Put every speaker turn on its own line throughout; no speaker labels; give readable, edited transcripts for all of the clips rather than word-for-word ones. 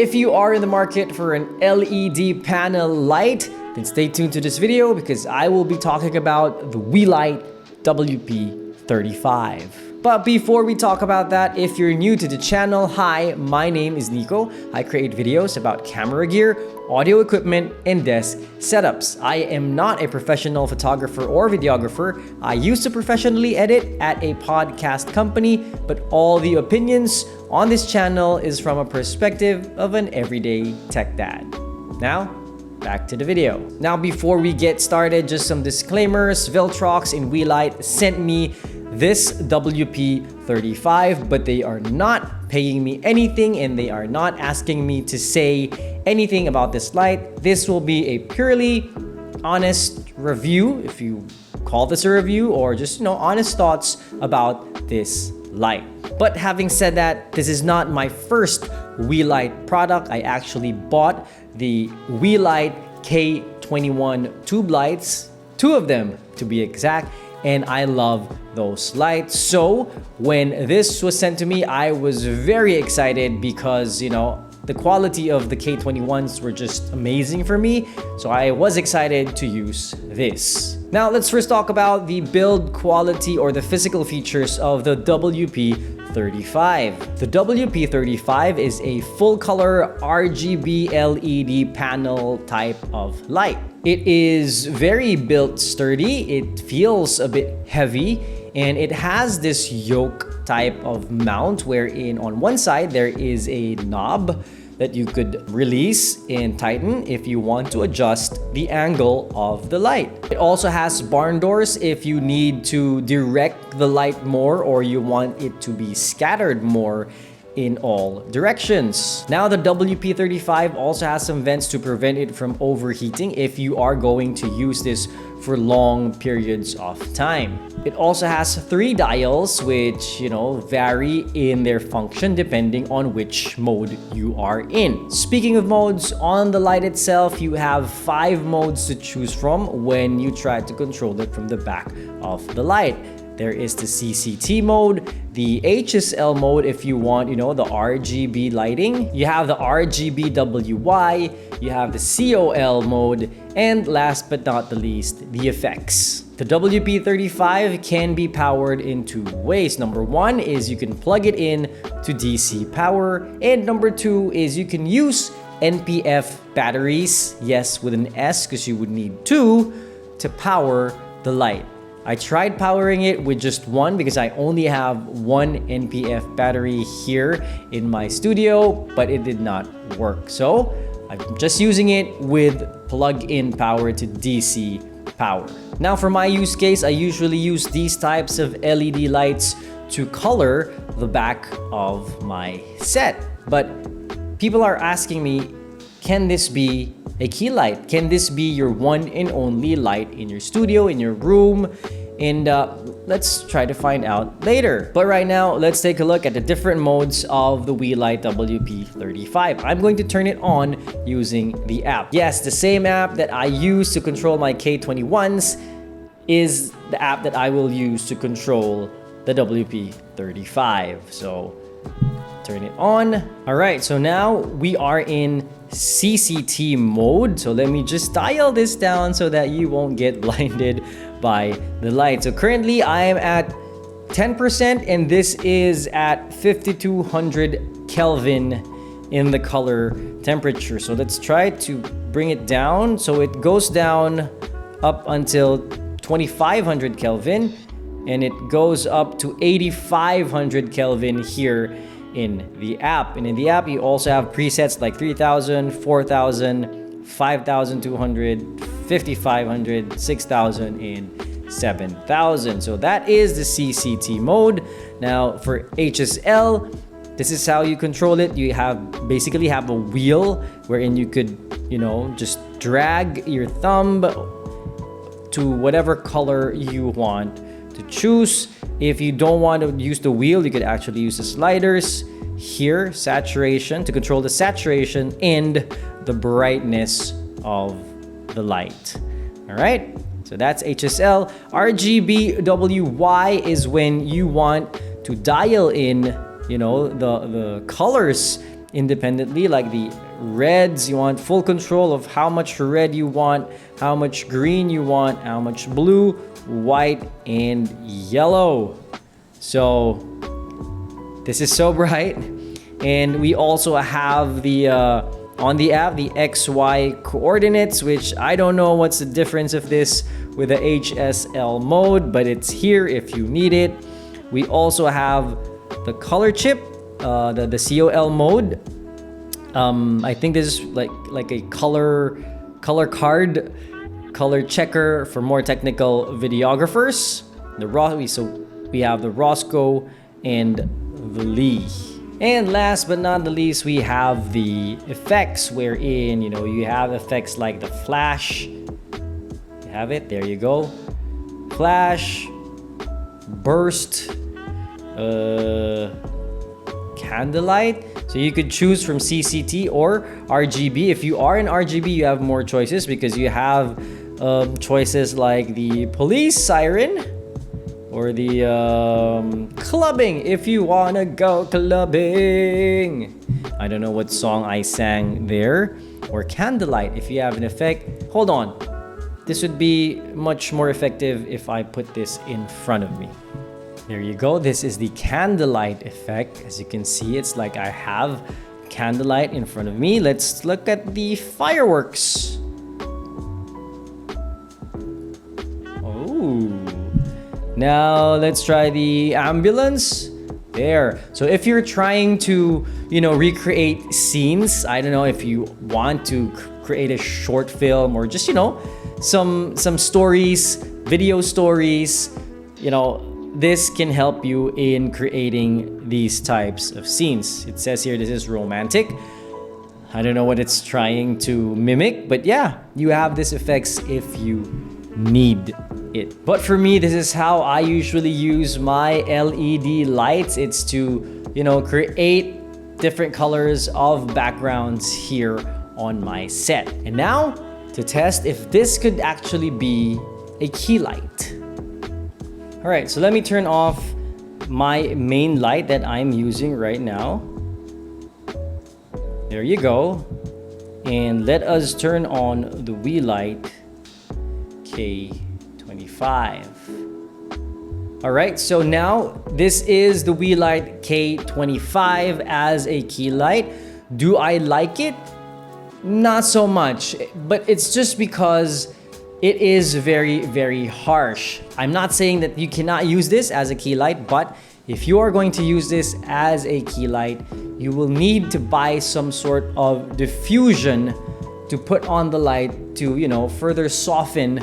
If you are in the market for an LED panel light, then stay tuned to this video because I will be talking about the Weeylite WP35. But before we talk about that, if you're new to the channel, hi, my name is Nico. I create videos about camera gear, audio equipment, and desk setups. I am not a professional photographer or videographer. I used to professionally edit at a podcast company, but all the opinions on this channel is from a perspective of an everyday tech dad. Now, back to the video. Now, before we get started, just some disclaimers. Viltrox and Weeylite sent me this WP35, but they are not paying me anything and they are not asking me to say anything about this light. This will be a purely honest review, if you call this a review, or just, honest thoughts about this light. But having said that, this is not my first Weeylite product. I actually bought the Weeylite K21 tube lights, 2 of them to be exact, and I love those lights. So when this was sent to me, I was very excited because, the quality of the K21s were just amazing for me. So I was excited to use this. Now let's first talk about the build quality or the physical features of the WP35. The WP35 is a full color RGB LED panel type of light. It is very built sturdy, it feels a bit heavy, and it has this yoke type of mount wherein on one side there is a knob that you could release and tighten if you want to adjust the angle of the light. It also has barn doors if you need to direct the light more or you want it to be scattered more in all directions. Now the WP35 also has some vents to prevent it from overheating if you are going to use this for long periods of time. It also has 3 dials which, vary in their function depending on which mode you are in. Speaking of modes, on the light itself, you have 5 modes to choose from when you try to control it from the back of the light. There is the CCT mode, the HSL mode if you want, the RGB lighting. You have the RGBWY, you have the COL mode, and last but not the least, the effects. The WP35 can be powered in 2 ways. Number 1 is you can plug it in to DC power, and number 2 is you can use NPF batteries, yes, with an S because you would need 2 to power the light. I tried powering it with just 1 because I only have 1 NPF battery here in my studio, but it did not work. So I'm just using it with plug-in power to DC power. Now for my use case, I usually use these types of LED lights to color the back of my set. But people are asking me, can this be a key light? Can this be your one and only light in your studio, in your room? And let's try to find out later. But right now, let's take a look at the different modes of the Weeylite WP35. I'm going to turn it on using the app. Yes, the same app that I use to control my K21s is the app that I will use to control the WP35. So turn it on. All right, so now we are in CCT mode. So let me just dial this down so that you won't get blinded by the light. So currently I am at 10% and this is at 5200 Kelvin in the color temperature. So let's try to bring it down. So it goes down up until 2500 Kelvin and it goes up to 8500 Kelvin here in the app. And in the app, you also have presets like 3000, 4000, 5200, 5500, 6000, and 7000. So that is the CCT mode. Now for HSL, this is how you control it. You basically have a wheel wherein you could, just drag your thumb to whatever color you want to choose. If you don't want to use the wheel, you could actually use the sliders here, saturation, to control the saturation and the brightness of the light. All right, so that's HSL. RGBWY is when you want to dial in, the colors independently, like the reds. You want full control of how much red you want, how much green you want, how much blue, white, and yellow. So this is so bright. And we also have the on the app, the XY coordinates, which I don't know what's the difference of this with the HSL mode, but it's here if you need it. We also have the color chip, the COL mode. I think this is like a color card, color checker for more technical videographers. So we have the Roscoe and the Lee. And last but not the least, we have the effects, wherein you have effects like the flash. You have it, there you go. Flash, burst, candlelight. So you could choose from CCT or RGB. If you are in RGB, you have more choices because you have choices like the police siren or the clubbing if you wanna go clubbing. I don't know what song I sang there. Or candlelight if you have an effect. Hold on. This would be much more effective if I put this in front of me. There you go. This is the candlelight effect. As you can see, it's like I have candlelight in front of me. Let's look at the fireworks. Oh. Now let's try the ambulance. There. So if you're trying to, recreate scenes, I don't know if you want to create a short film or just, some stories, video stories, this can help you in creating these types of scenes. It says here this is romantic. I don't know what it's trying to mimic, but yeah, you have these effects if you need it. But for me, this is how I usually use my LED lights. It's to, create different colors of backgrounds here on my set. And now to test if this could actually be a key light. All right, so let me turn off my main light that I'm using right now. There you go. And let us turn on the Weeylite K25. All right, so now this is the Weeylite K25 as a key light. Do I like it? Not so much, but it's just because it is very, very harsh. I'm not saying that you cannot use this as a key light, but if you are going to use this as a key light, you will need to buy some sort of diffusion to put on the light to, further soften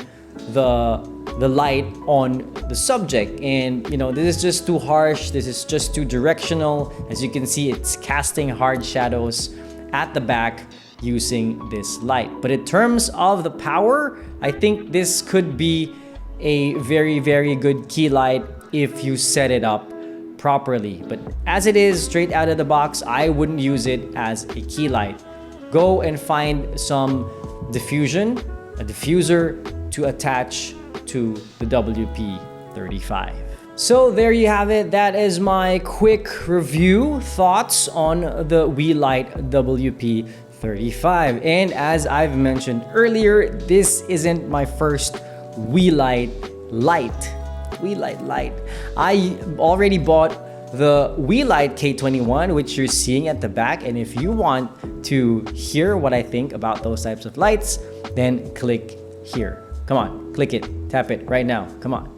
the light on the subject. And this is just too harsh. This is just too directional. As you can see, it's casting hard shadows at the back using this light. But in terms of the power, I think this could be a very, very good key light if you set it up properly. But as it is straight out of the box, I wouldn't use it as a key light. Go and find some diffusion, a diffuser to attach to the WP35. So there you have it. That is my quick review thoughts on the Weeylite WP35. And as I've mentioned earlier, this isn't my first Weeylite light. I already bought the Weeylite K21, which you're seeing at the back. And if you want to hear what I think about those types of lights, then click here. Come on, click it, tap it right now. Come on.